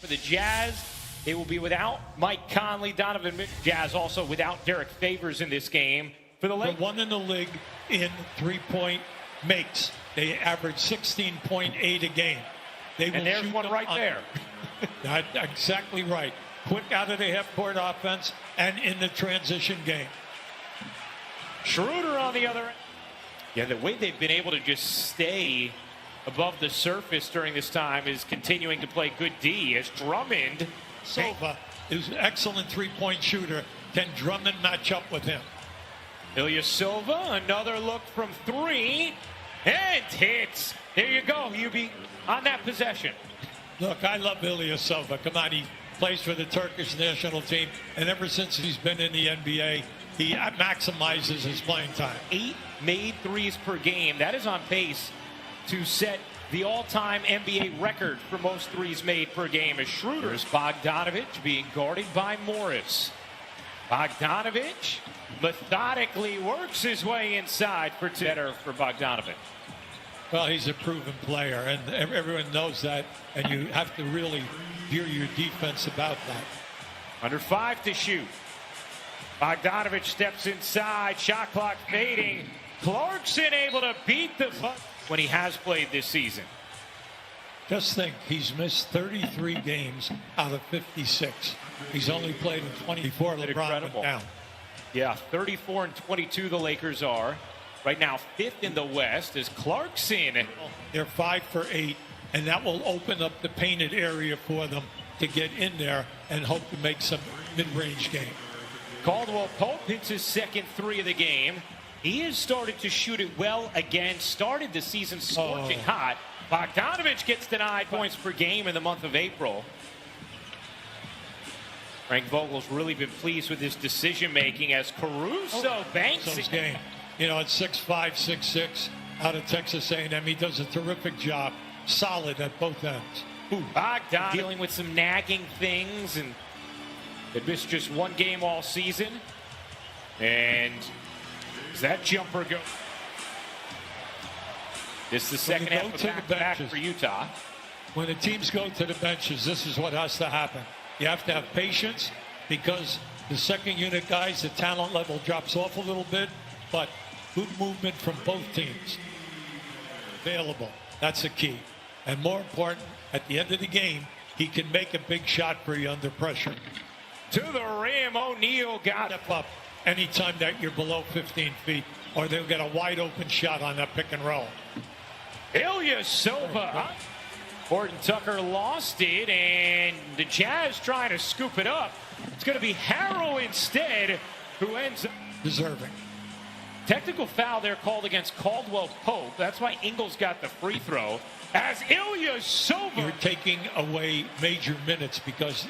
For the Jazz, they will be without Mike Conley, Donovan Jazz also without Derek Favors in this game. For the Lakers, one in the league in three-point makes. They average 16.8 a game. They will and there's shoot one right there. That's exactly right. Quick out of the half-court offense and in the transition game. Schroeder on the other end. Yeah, the way they've been able to just stay above the surface during this time is continuing to play good D as Drummond. Silva is an excellent three-point shooter. Can Drummond match up with him? Ilyasova, another look from three, and hits. There you go, UB, on that possession. Look, I love Ilyasova. Come on, he plays for the Turkish national team, and ever since he's been in the NBA, he maximizes his playing time. 8 made threes per game. That is on pace to set the all-time NBA record for most threes made per game. As Schroeder's Bogdanovich being guarded by Morris. Bogdanovich methodically works his way inside for better for Bogdanovich. Well, he's a proven player, and everyone knows that, and you have to really gear your defense about that. Under 5 to shoot. Bogdanovich steps inside, shot clock fading. Clarkson able to beat the butt when he has played this season. Just think, he's missed 33 games out of 56. He's only played in 24. LeBron went down. Yeah, 34 and 22 the Lakers are. Right now, 5th in the West is Clarkson. They're 5 for 8, and that will open up the painted area for them to get in there and hope to make some mid-range game. Caldwell Pope hits his second three of the game. He has started to shoot it well again. Started the season scorching hot. Bogdanovich gets denied points per game in the month of April. Frank Vogel's really been pleased with his decision-making as Caruso banks it. Game. You know, it's 6'5", 6'6", out of Texas A&M. He does a terrific job. Solid at both ends. Bogdan dealing with some nagging things and had missed just one game all season. And does that jumper go? This is the second half of back for Utah. When the teams go to the benches, this is what has to happen. You have to have patience because the second unit guys, the talent level drops off a little bit, but good movement from both teams. Available. That's the key. And more important, at the end of the game, he can make a big shot for you under pressure. To the rim, O'Neal got Step up anytime that you're below 15 feet, or they'll get a wide open shot on that pick and roll. Ilyasova. Horton Tucker lost it, and the Jazz trying to scoop it up. It's going to be Harrell instead, who ends up deserving. Technical foul there called against Caldwell Pope. That's why Ingles got the free throw. As Ilyasova. You're taking away major minutes because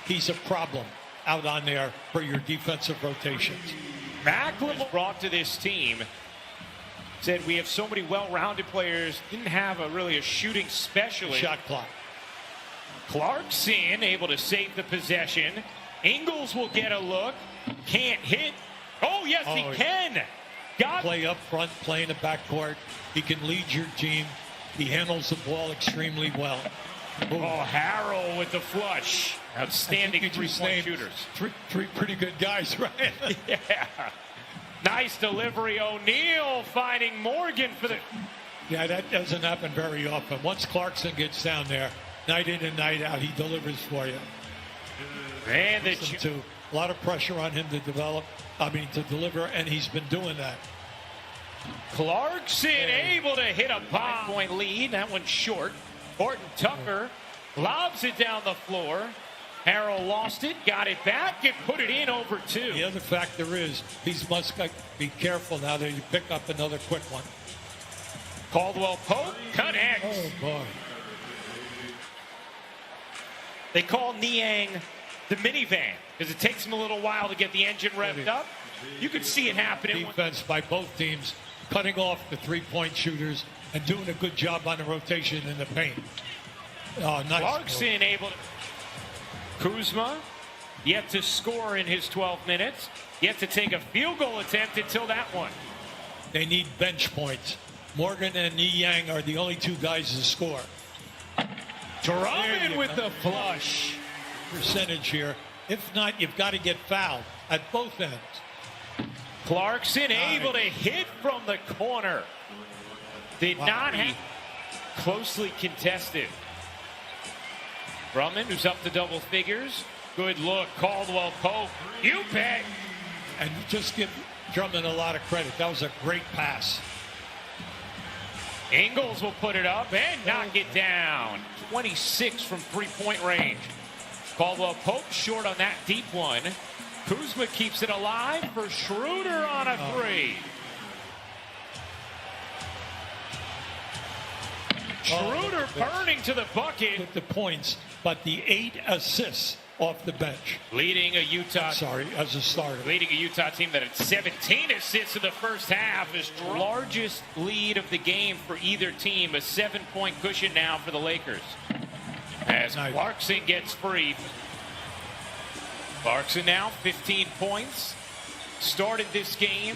he's a problem out on there for your defensive rotations. Macklin brought to this team. Said we have so many well-rounded players. Didn't have really a shooting specialist. Shot clock. Clarkson able to save the possession. Ingles will get a look. Can't hit. Oh, yes, he can. Play up front, play in the backcourt. He can lead your team. He handles the ball extremely well. Oh, Harrell with the flush. Outstanding three-point shooters. Three pretty good guys, right? Yeah. Nice delivery. O'Neal finding Morgan for the... Yeah, that doesn't happen very often. Once Clarkson gets down there, night in and night out, he delivers for you. And a lot of pressure on him to deliver, and he's been doing that. Clarkson able to hit a 5-point lead. That one's short. Horton Tucker lobs it down the floor. Harrell lost it, got it back, and put it in over 2. The other factor is he must be careful now that you pick up another quick one. Caldwell Pope connects. Oh, boy. They call Niang the minivan because it takes him a little while to get the engine revved up. You can see it happening. Defense by both teams, cutting off the three-point shooters and doing a good job on the rotation in the paint. Oh, nice. Clarkson able to... Kuzma yet to score in his 12 minutes. Yet to take a field goal attempt until that one. They need bench points. Morgan and Niang are the only two guys to score. Drummond you with go. the flush. Percentage here. If not, you've got to get fouled at both ends. Clarkson able to hit from the corner. Did not have closely contested. Drummond, who's up to double figures. Good look. Caldwell Pope. You bet. And just give Drummond a lot of credit. That was a great pass. Ingles will put it up and knock it down. 26 from three-point range. Caldwell Pope short on that deep one. Kuzma keeps it alive for Schroeder on a three. Schroeder burning to the bucket. With the points, but the 8 assists off the bench. Leading a Utah As a starter. Leading a Utah team that had 17 assists in the first half is largest lead of the game for either team. A 7-point cushion now for the Lakers. As Clarkson gets free. Clarkson now 15 points. Started this game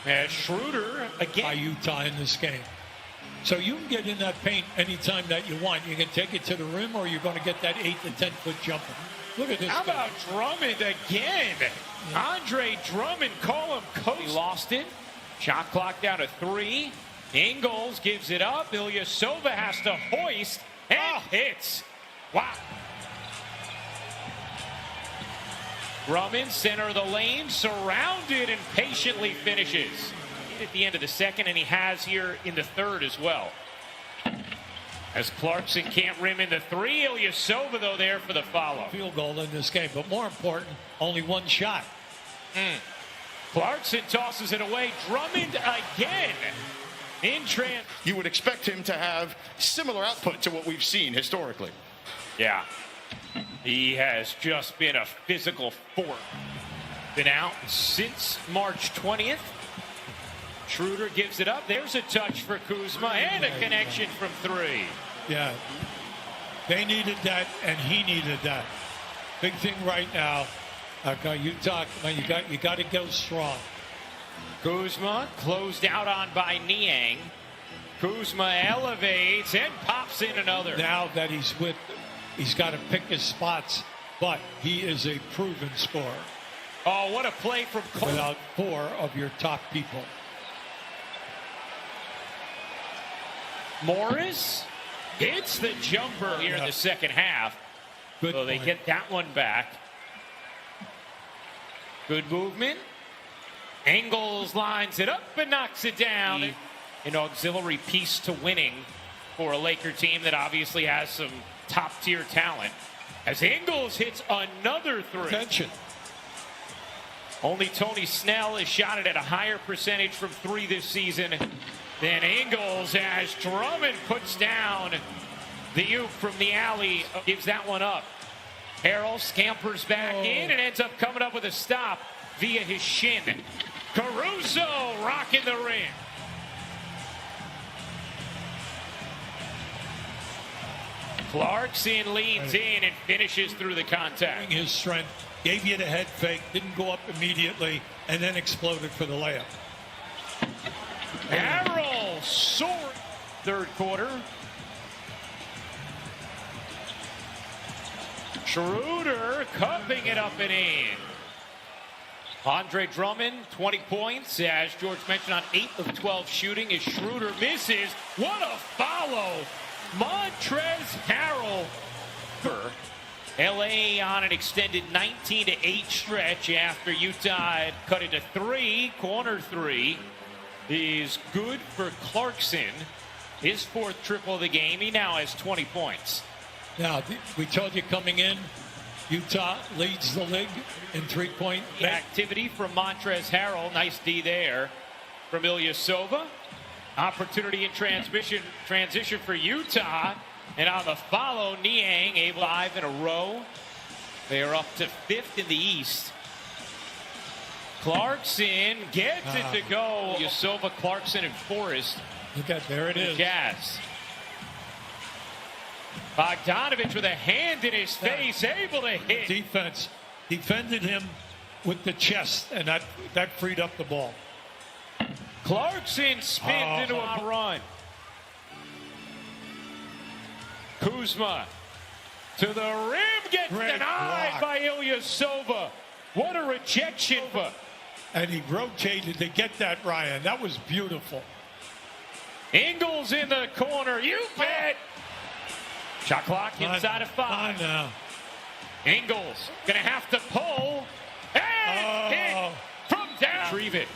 as Schroeder By again. Utah in this game. So you can get in that paint anytime that you want. You can take it to the rim or you're going to get that 8 to 10 foot jumper. Look at this How guy. about Drummond again? Andre Drummond, call him coach. He lost it. Shot clock down to 3. Ingles gives it up. Ilyasova has to hoist and hits. Wow. Drummond, center of the lane, surrounded and patiently finishes. At the end of the second, and he has here in the third as well. As Clarkson can't rim in the 3. Ilyasova, though, there for the follow. Field goal in this game, but more important, only one shot. Clarkson tosses it away. Drummond again. In trans. You would expect him to have similar output to what we've seen historically. Yeah. He has just been a physical force. Been out since March 20th. Schroeder gives it up. There's a touch for Kuzma and a connection from 3. Yeah. They needed that, and he needed that. Big thing right now. Utah, you got to go strong. Kuzma closed out on by Niang. Kuzma elevates and pops in another. Now that he's got to pick his spots, but he is a proven scorer. Oh, what a play from Cole. Without 4 of your top people. Morris hits the jumper here in the second half. Good So they point. get that one back. Good movement. Ingles lines it up and knocks it down. An auxiliary piece to winning for a Laker team that obviously has some top-tier talent. As Ingles hits another 3. Attention. Only Tony Snell has shot it at a higher percentage from 3 this season than Ingles, as Drummond puts down the Uke from the alley. Gives that one up. Harrell scampers back in and ends up coming up with a stop via his shin. Caruso rocking the rim. Clarkson leans in and finishes through the contact. His strength, gave you the head fake, didn't go up immediately, and then exploded for the layup. Harrell soaring. Third quarter. Schroeder cupping it up and in. Andre Drummond, 20 points, as George mentioned, on 8 of 12 shooting, as Schroeder misses. What a follow. Montrezl Harrell. LA on an extended 19-8 stretch after Utah had cut it to 3. Corner 3 is good for Clarkson. His 4th triple of the game. He now has 20 points. Now, we told you coming in, Utah leads the league in three-point Activity from Montrezl Harrell. Nice D there from Ilyasova. Opportunity in transition for Utah. And on the follow, Niang able 5 in a row. They are up to 5th in the East. Clarkson gets it to go. Ilyasova, Clarkson, and Forrest. Look at, there it is. Jazz. Bogdanovich with a hand in his face, able to hit. Defense defended him with the chest, and that freed up the ball. Clarkson spins into a run. Kuzma to the rim, gets Great denied block. by Ilyasova. What a rejection. And he rotated to get that, Ryan. That was beautiful. Ingles in the corner. You bet. Shot clock inside of 5. Now. Ingles gonna have to pull. And hit from down. Retrieve it.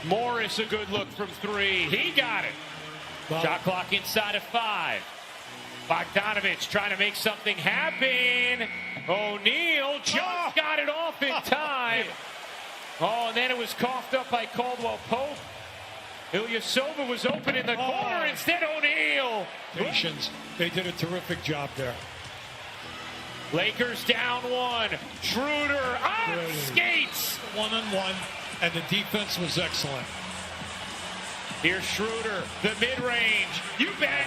Morris, a good look from 3. He got it. Well, Shot clock inside of 5. Bogdanovich trying to make something happen. O'Neal just got it off in time. Oh, and then it was coughed up by Caldwell Pope. Ilyasova was open in the corner. Instead, O'Neal. patience. They did a terrific job there. Lakers down 1. Schroeder on Good. skates. 1-on-1, and the defense was excellent. Here's Schroeder, the mid-range. You bet.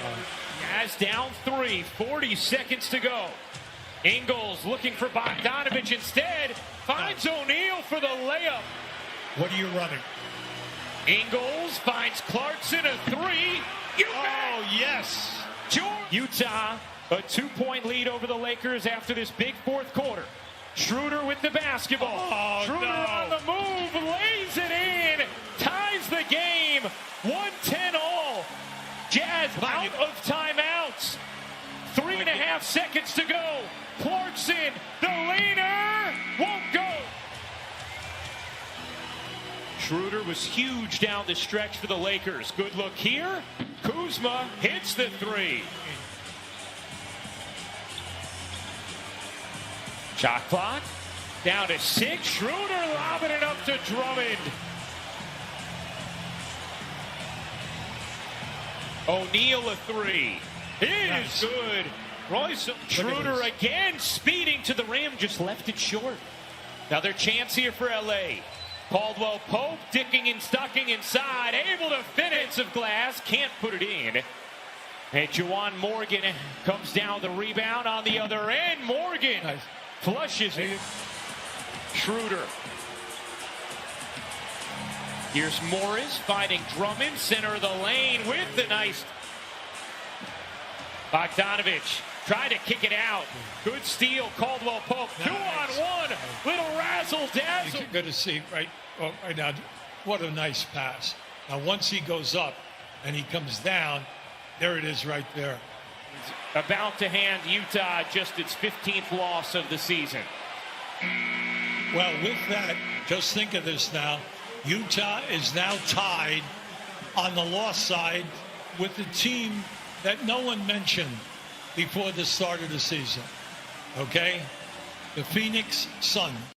Jazz down 3, 40 seconds to go. Ingles looking for Bogdanovich instead. Finds O'Neal for the layup. What are you running? Ingles finds Clarkson, a 3. You bet. Yes. Utah, a 2-point lead over the Lakers after this big fourth quarter. Schroeder with the basketball. Schroeder on the move, lays it in, ties the game. 110 all. Jazz out of timeouts. 3.5 seconds to go. Clarkson, the leaner, won't go. Schroeder was huge down the stretch for the Lakers. Good look here. Kuzma hits the 3. Shot clock down to 6. Schroeder lobbing it up to Drummond. O'Neal a 3. It is good. Royce Schroeder again speeding to the rim, just left it short. Another chance here for LA. Caldwell Pope dicking and stucking inside, able to finish of glass, can't put it in. And Juwan Morgan comes down the rebound on the other end. Morgan flushes it. Schroeder. Here's Morris finding Drummond, center of the lane with the nice. Bogdanovich tried to kick it out. Good steal, Caldwell Pope. 2-on-1. Little razzle dazzle. You're going to see right now. What a nice pass. Now, once he goes up and he comes down, there it is right there. About to hand Utah just its 15th loss of the season. Well, with that, just think of this now. Utah is now tied on the loss side with the team that no one mentioned before the start of the season. Okay? The Phoenix Suns.